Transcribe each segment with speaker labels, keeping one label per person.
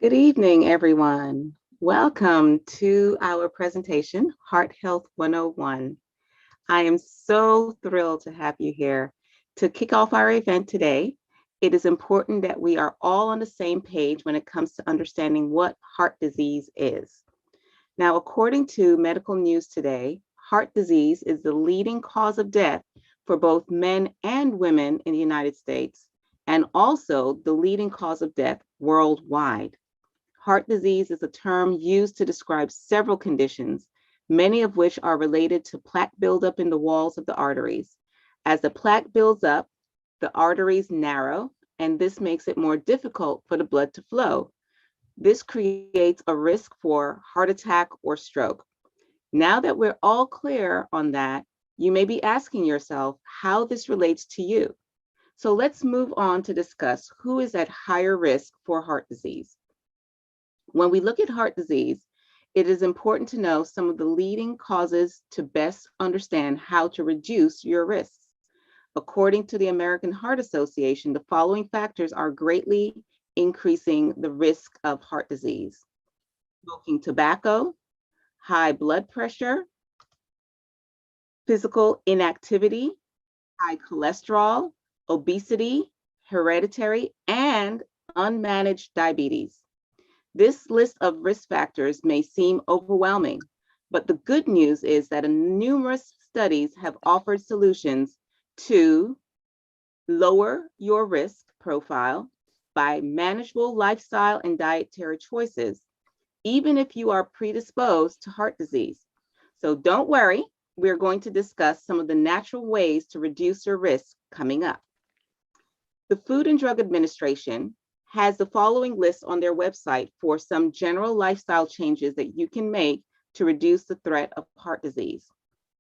Speaker 1: Good evening, everyone. Welcome to our presentation, Heart Health 101. I am so thrilled to have you here to kick off our event today. It is important that we are all on the same page when it comes to understanding what heart disease is. Now, according to Medical News Today, heart disease is the leading cause of death for both men and women in the United States, and also the leading cause of death worldwide. Heart disease is a term used to describe several conditions, many of which are related to plaque buildup in the walls of the arteries. As the plaque builds up, the arteries narrow, and this makes it more difficult for the blood to flow. This creates a risk for heart attack or stroke. Now that we're all clear on that, you may be asking yourself how this relates to you. So let's move on to discuss who is at higher risk for heart disease. When we look at heart disease, it is important to know some of the leading causes to best understand how to reduce your risks. According to the American Heart Association, the following factors are greatly increasing the risk of heart disease: smoking tobacco, high blood pressure, physical inactivity, high cholesterol, obesity, hereditary, and unmanaged diabetes. This list of risk factors may seem overwhelming, but the good news is that numerous studies have offered solutions to lower your risk profile by manageable lifestyle and dietary choices, even if you are predisposed to heart disease. So don't worry, we're going to discuss some of the natural ways to reduce your risk coming up. The Food and Drug Administration has the following list on their website for some general lifestyle changes that you can make to reduce the threat of heart disease.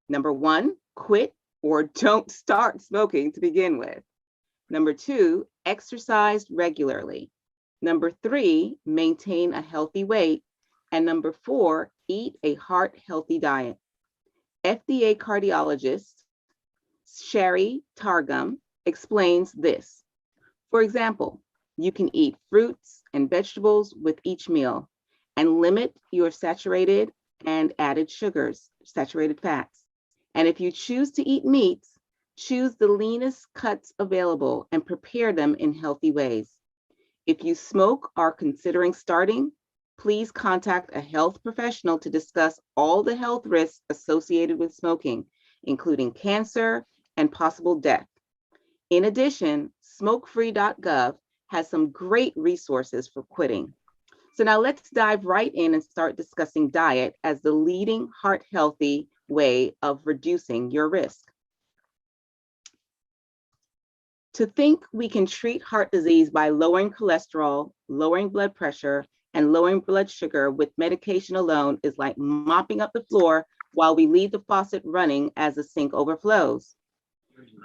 Speaker 1: Number 1, quit or don't start smoking to begin with. Number 2, exercise regularly. Number 3, maintain a healthy weight. And number 4, eat a heart-healthy diet. FDA cardiologist Sherry Targum explains this. For example, you can eat fruits and vegetables with each meal and limit your saturated and added sugars, saturated fats. And if you choose to eat meats, choose the leanest cuts available and prepare them in healthy ways. If you smoke or are considering starting, please contact a health professional to discuss all the health risks associated with smoking, including cancer and possible death. In addition, smokefree.gov has some great resources for quitting. So now let's dive right in and start discussing diet as the leading heart-healthy way of reducing your risk. To think we can treat heart disease by lowering cholesterol, lowering blood pressure, and lowering blood sugar with medication alone is like mopping up the floor while we leave the faucet running as the sink overflows.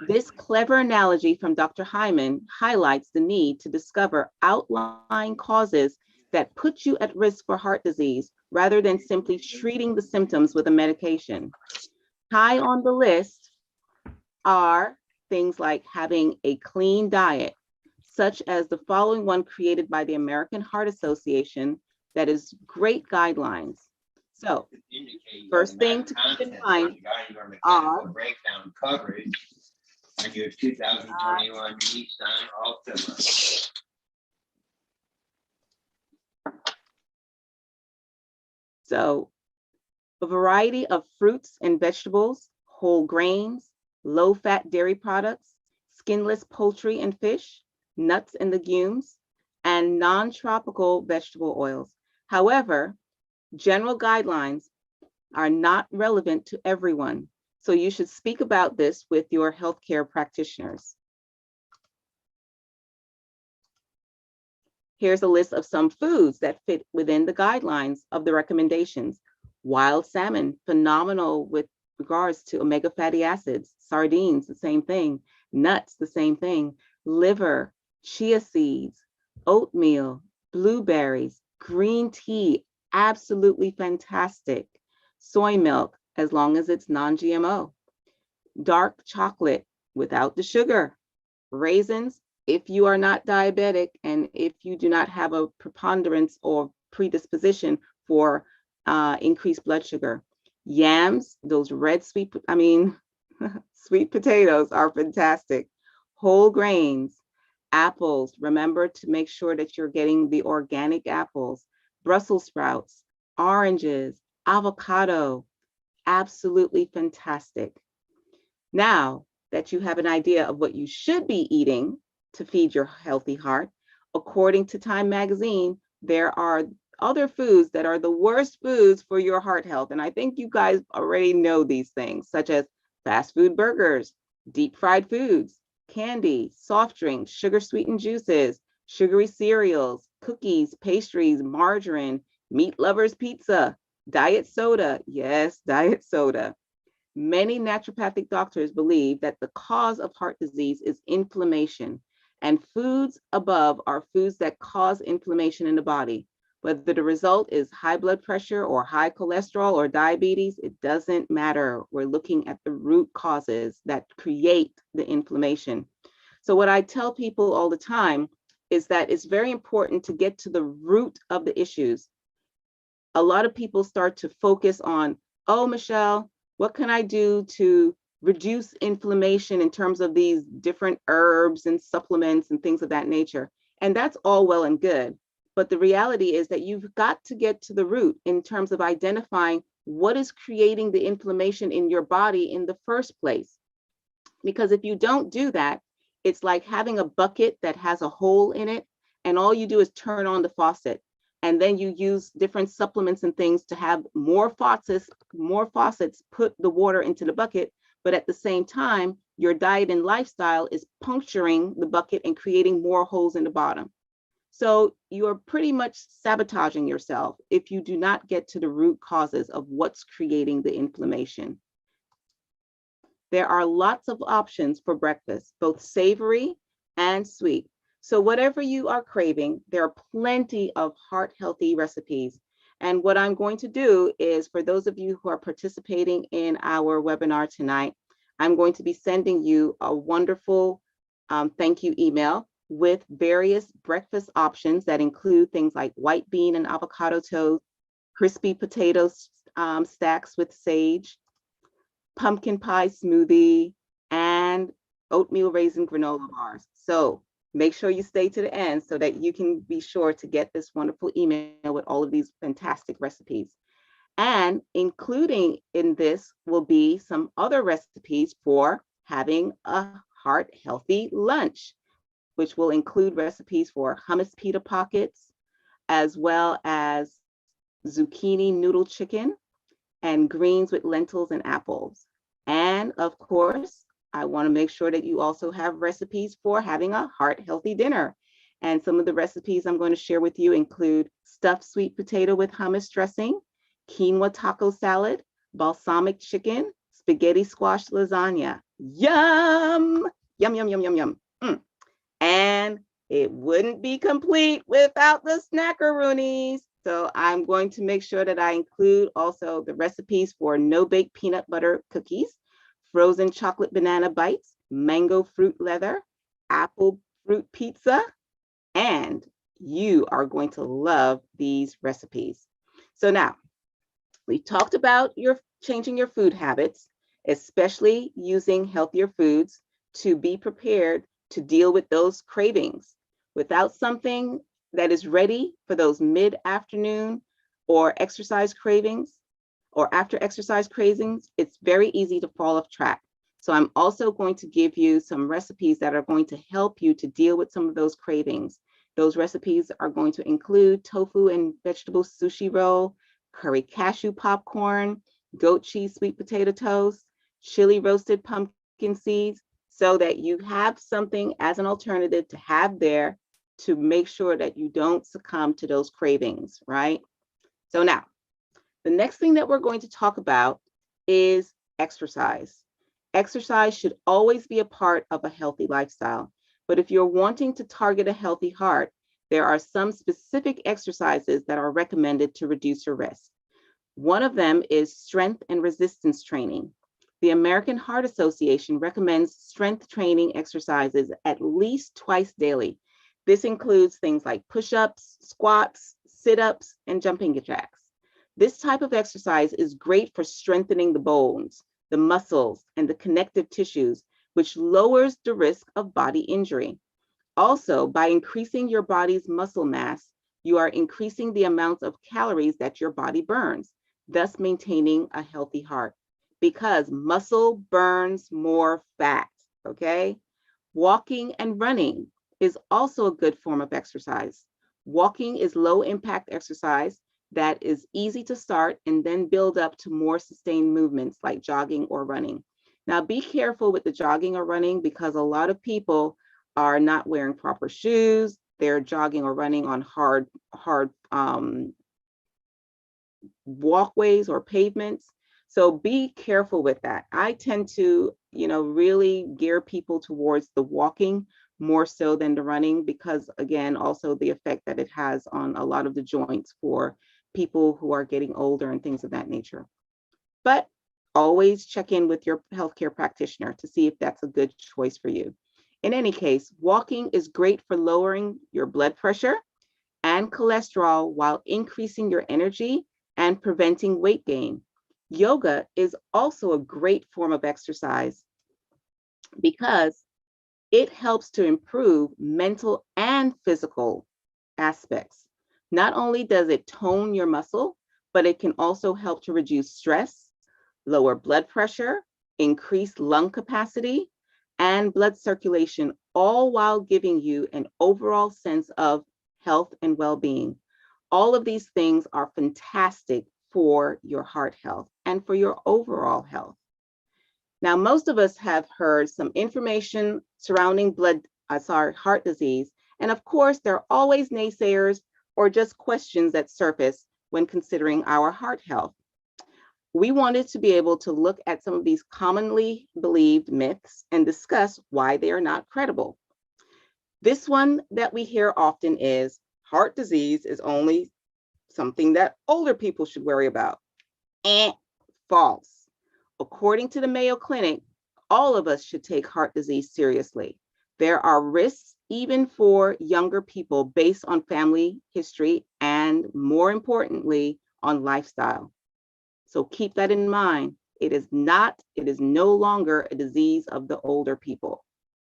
Speaker 1: This clever analogy from Dr. Hyman highlights the need to discover outlying causes that put you at risk for heart disease rather than simply treating the symptoms with a medication. High on the list are things like having a clean diet, such as the following one created by the American Heart Association that is great guidelines. So, first thing to keep in mind are
Speaker 2: breakdown coverage on your 2021 Nissan Altima.
Speaker 1: So, a variety of fruits and vegetables, whole grains, low-fat dairy products, skinless poultry and fish, nuts and legumes, and non-tropical vegetable oils. However, general guidelines are not relevant to everyone, so you should speak about this with your healthcare practitioners. Here's a list of some foods that fit within the guidelines of the recommendations. Wild salmon, phenomenal with regards to omega fatty acids. Sardines, the same thing. Nuts, the same thing. Liver, chia seeds, oatmeal, blueberries, green tea, absolutely fantastic. Soy milk, as long as it's non-GMO. Dark chocolate without the sugar. Raisins, if you are not diabetic and if you do not have a preponderance or predisposition for increased blood sugar, yams, those red sweet, sweet potatoes are fantastic. Whole grains, apples, remember to make sure that you're getting the organic apples, Brussels sprouts, oranges, avocado, absolutely fantastic. Now that you have an idea of what you should be eating to feed your healthy heart, according to Time Magazine, there are other foods that are the worst foods for your heart health. And I think you guys already know these things, such as fast food burgers, deep fried foods, candy, soft drinks, sugar sweetened juices, sugary cereals, cookies, pastries, margarine, meat lovers pizza, diet soda. Yes, diet soda. Many naturopathic doctors believe that the cause of heart disease is inflammation, and foods above are foods that cause inflammation in the body. Whether the result is high blood pressure or high cholesterol or diabetes, it doesn't matter. We're looking at the root causes that create the inflammation. So what I tell people all the time is that it's very important to get to the root of the issues. A lot of people start to focus on, oh, Michelle, what can I do to reduce inflammation in terms of these different herbs and supplements and things of that nature? And that's all well and good. But the reality is that you've got to get to the root in terms of identifying what is creating the inflammation in your body in the first place. Because if you don't do that, it's like having a bucket that has a hole in it, and all you do is turn on the faucet. And then you use different supplements and things to have more faucets put the water into the bucket. But at the same time, your diet and lifestyle is puncturing the bucket and creating more holes in the bottom. So you're pretty much sabotaging yourself if you do not get to the root causes of what's creating the inflammation. There are lots of options for breakfast, both savory and sweet. So whatever you are craving, there are plenty of heart healthy recipes. And what I'm going to do is, for those of you who are participating in our webinar tonight, I'm going to be sending you a wonderful thank you email with various breakfast options that include things like white bean and avocado toast, crispy potato stacks with sage, pumpkin pie smoothie, and oatmeal raisin granola bars. So make sure you stay to the end so that you can be sure to get this wonderful email with all of these fantastic recipes. And including in this will be some other recipes for having a heart healthy lunch, which will include recipes for hummus pita pockets, as well as zucchini noodle chicken and greens with lentils and apples. And of course, I want to make sure that you also have recipes for having a heart healthy dinner. And some of the recipes I'm going to share with you include stuffed sweet potato with hummus dressing, quinoa taco salad, balsamic chicken, spaghetti squash lasagna. Yum! Yum, yum, yum, yum, yum. And it wouldn't be complete without the snackaroonies. So I'm going to make sure that I include also the recipes for no-bake peanut butter cookies, frozen chocolate banana bites, mango fruit leather, apple fruit pizza, and you are going to love these recipes. So now, we talked about changing your food habits, especially using healthier foods to be prepared to deal with those cravings. Without something that is ready for those mid-afternoon or exercise cravings or after exercise cravings, it's very easy to fall off track. So I'm also going to give you some recipes that are going to help you to deal with some of those cravings. Those recipes are going to include tofu and vegetable sushi roll, curry cashew popcorn, goat cheese sweet potato toast, chili roasted pumpkin seeds, so that you have something as an alternative to have there to make sure that you don't succumb to those cravings, right? So now, the next thing that we're going to talk about is exercise. Exercise should always be a part of a healthy lifestyle. But if you're wanting to target a healthy heart, there are some specific exercises that are recommended to reduce your risk. One of them is strength and resistance training. The American Heart Association recommends strength training exercises at least twice daily. This includes things like push-ups, squats, sit-ups, and jumping jacks. This type of exercise is great for strengthening the bones, the muscles, and the connective tissues, which lowers the risk of body injury. Also, by increasing your body's muscle mass, you are increasing the amount of calories that your body burns, thus maintaining a healthy heart, because muscle burns more fat, okay? Walking and running is also a good form of exercise. Walking is low impact exercise that is easy to start and then build up to more sustained movements like jogging or running. Now, be careful with the jogging or running because a lot of people are not wearing proper shoes. They're jogging or running on hard walkways or pavements. So be careful with that. I tend to, really gear people towards the walking more so than the running because, again, also the effect that it has on a lot of the joints for people who are getting older and things of that nature. But always check in with your healthcare practitioner to see if that's a good choice for you. In any case, walking is great for lowering your blood pressure and cholesterol while increasing your energy and preventing weight gain. Yoga is also a great form of exercise because it helps to improve mental and physical aspects. Not only does it tone your muscle, but it can also help to reduce stress, lower blood pressure, increase lung capacity, and blood circulation, all while giving you an overall sense of health and well-being. All of these things are fantastic for your heart health and for your overall health. Now, most of us have heard some information surrounding heart disease. And of course, there are always naysayers or just questions that surface when considering our heart health. We wanted to be able to look at some of these commonly believed myths and discuss why they are not credible. This one that we hear often is heart disease is only something that older people should worry about. False. According to the Mayo Clinic, all of us should take heart disease seriously. There are risks even for younger people based on family history and, more importantly, on lifestyle. So keep that in mind. It is no longer a disease of the older people.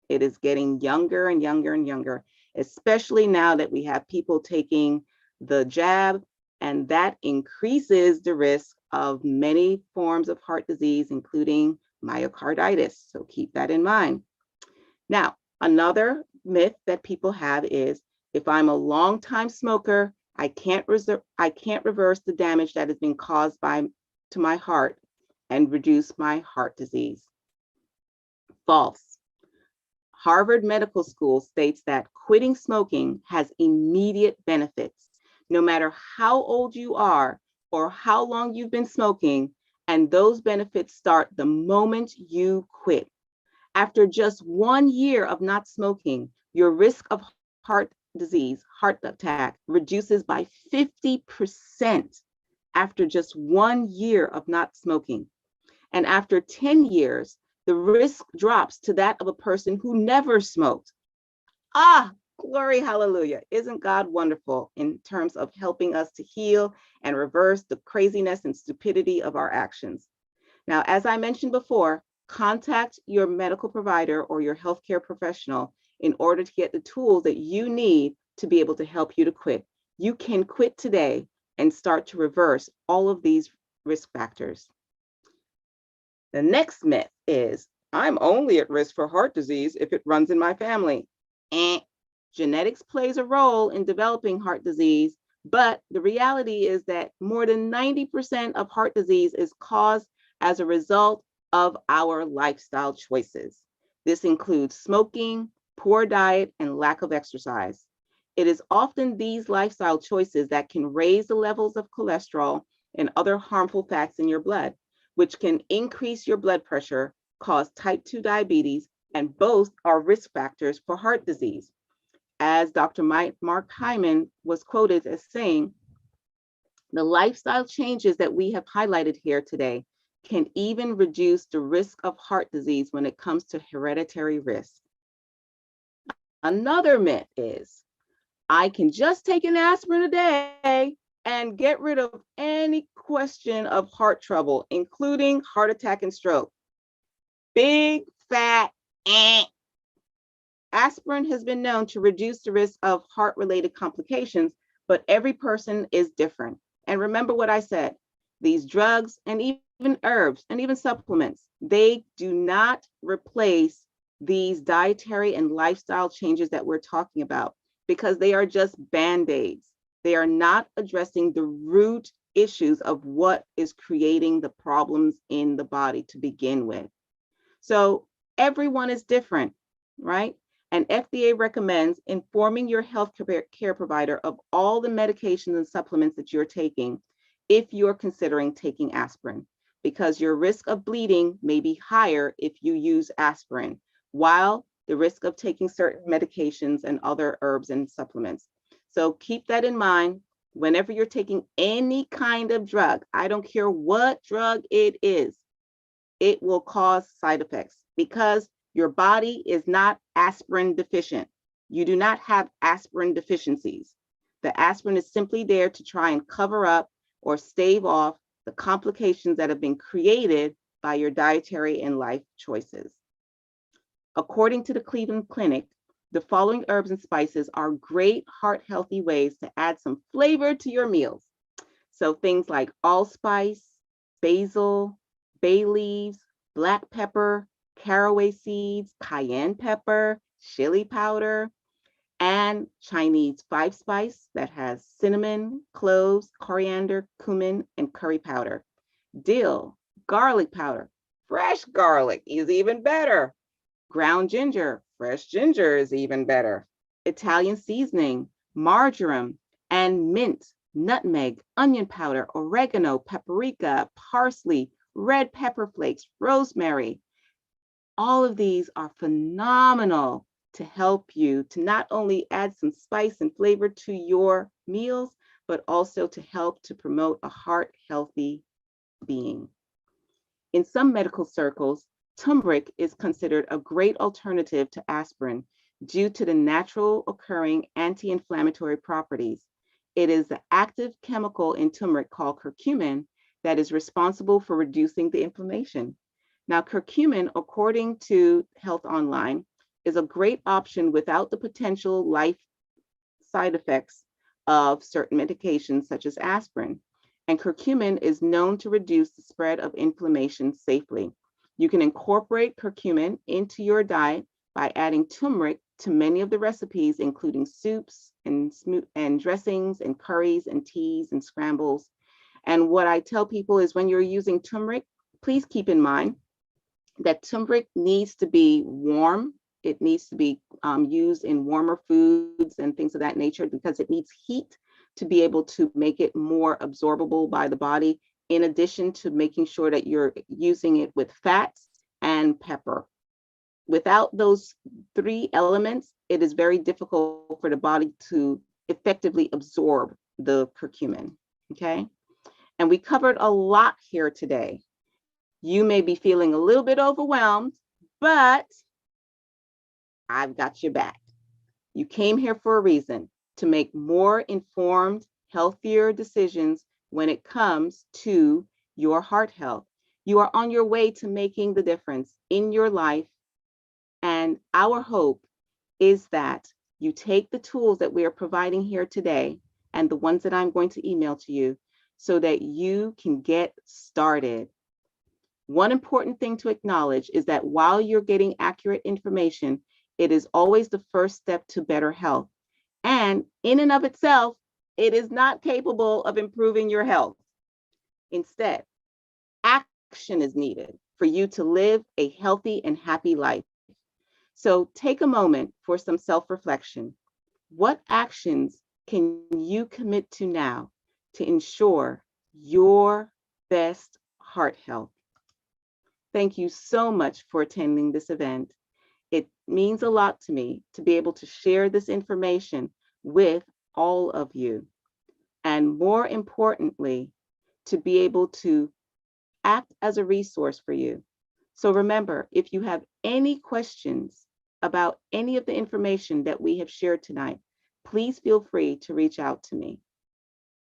Speaker 1: It is getting younger and younger and younger, especially now that we have people taking the jab, and that increases the risk of many forms of heart disease, including myocarditis. So keep that in mind. Now, another myth that people have is if I'm a long-time smoker, I can't reverse the damage that has been caused to my heart and reduce my heart disease. False. Harvard Medical School states that quitting smoking has immediate benefits, no matter how old you are or how long you've been smoking, and those benefits start the moment you quit. After just 1 year of not smoking, your risk of heart disease, heart attack, reduces by 50% after just 1 year of not smoking. And after 10 years, the risk drops to that of a person who never smoked. Glory, hallelujah. Isn't God wonderful in terms of helping us to heal and reverse the craziness and stupidity of our actions? Now, as I mentioned before, contact your medical provider or your healthcare professional in order to get the tools that you need to be able to help you to quit. You can quit today and start to reverse all of these risk factors. The next myth is, I'm only at risk for heart disease if it runs in my family. Genetics plays a role in developing heart disease, but the reality is that more than 90% of heart disease is caused as a result of our lifestyle choices. This includes smoking, poor diet, and lack of exercise. It is often these lifestyle choices that can raise the levels of cholesterol and other harmful fats in your blood, which can increase your blood pressure, cause type 2 diabetes, and both are risk factors for heart disease. As Dr. Mark Hyman was quoted as saying, the lifestyle changes that we have highlighted here today can even reduce the risk of heart disease when it comes to hereditary risk. Another myth is, I can just take an aspirin a day and get rid of any question of heart trouble, including heart attack and stroke. Big fat eh. Aspirin has been known to reduce the risk of heart-related complications, but every person is different. And remember what I said, these drugs and even herbs and even supplements, they do not replace these dietary and lifestyle changes that we're talking about, because they are just Band-Aids. They are not addressing the root issues of what is creating the problems in the body to begin with. So everyone is different, right? And FDA recommends informing your healthcare provider of all the medications and supplements that you're taking if you're considering taking aspirin, because your risk of bleeding may be higher if you use aspirin, while the risk of taking certain medications and other herbs and supplements. So keep that in mind whenever you're taking any kind of drug. I don't care what drug it is, it will cause side effects because your body is not aspirin deficient. You do not have aspirin deficiencies. The aspirin is simply there to try and cover up or stave off the complications that have been created by your dietary and life choices. According to the Cleveland Clinic, the following herbs and spices are great heart healthy ways to add some flavor to your meals. So things like allspice, basil, bay leaves, black pepper, caraway seeds, cayenne pepper, chili powder, and Chinese 5-spice that has cinnamon, cloves, coriander, cumin, and curry powder. Dill, garlic powder, fresh garlic is even better. Ground ginger, fresh ginger is even better. Italian seasoning, marjoram, and mint, nutmeg, onion powder, oregano, paprika, parsley, red pepper flakes, rosemary. All of these are phenomenal to help you to not only add some spice and flavor to your meals, but also to help to promote a heart healthy being. In some medical circles, turmeric is considered a great alternative to aspirin due to the natural occurring anti-inflammatory properties. It is the active chemical in turmeric called curcumin that is responsible for reducing the inflammation. Now, curcumin, according to Health Online, is a great option without the potential life side effects of certain medications such as aspirin. And curcumin is known to reduce the spread of inflammation safely. You can incorporate curcumin into your diet by adding turmeric to many of the recipes, including soups and dressings and curries and teas and scrambles. And what I tell people is when you're using turmeric, please keep in mind that turmeric needs to be warm. It needs to be used in warmer foods and things of that nature because it needs heat to be able to make it more absorbable by the body, in addition to making sure that you're using it with fats and pepper. Without those three elements, it is very difficult for the body to effectively absorb the curcumin, okay? And we covered a lot here today. You may be feeling a little bit overwhelmed, but I've got your back. You came here for a reason, to make more informed, healthier decisions when it comes to your heart health. You are on your way to making the difference in your life. And our hope is that you take the tools that we are providing here today and the ones that I'm going to email to you so that you can get started. One important thing to acknowledge is that while you're getting accurate information, it is always the first step to better health. And in and of itself, it is not capable of improving your health. Instead, action is needed for you to live a healthy and happy life. So take a moment for some self-reflection. What actions can you commit to now to ensure your best heart health? Thank you so much for attending this event. It means a lot to me to be able to share this information with all of you. And more importantly, to be able to act as a resource for you. So remember, if you have any questions about any of the information that we have shared tonight, please feel free to reach out to me.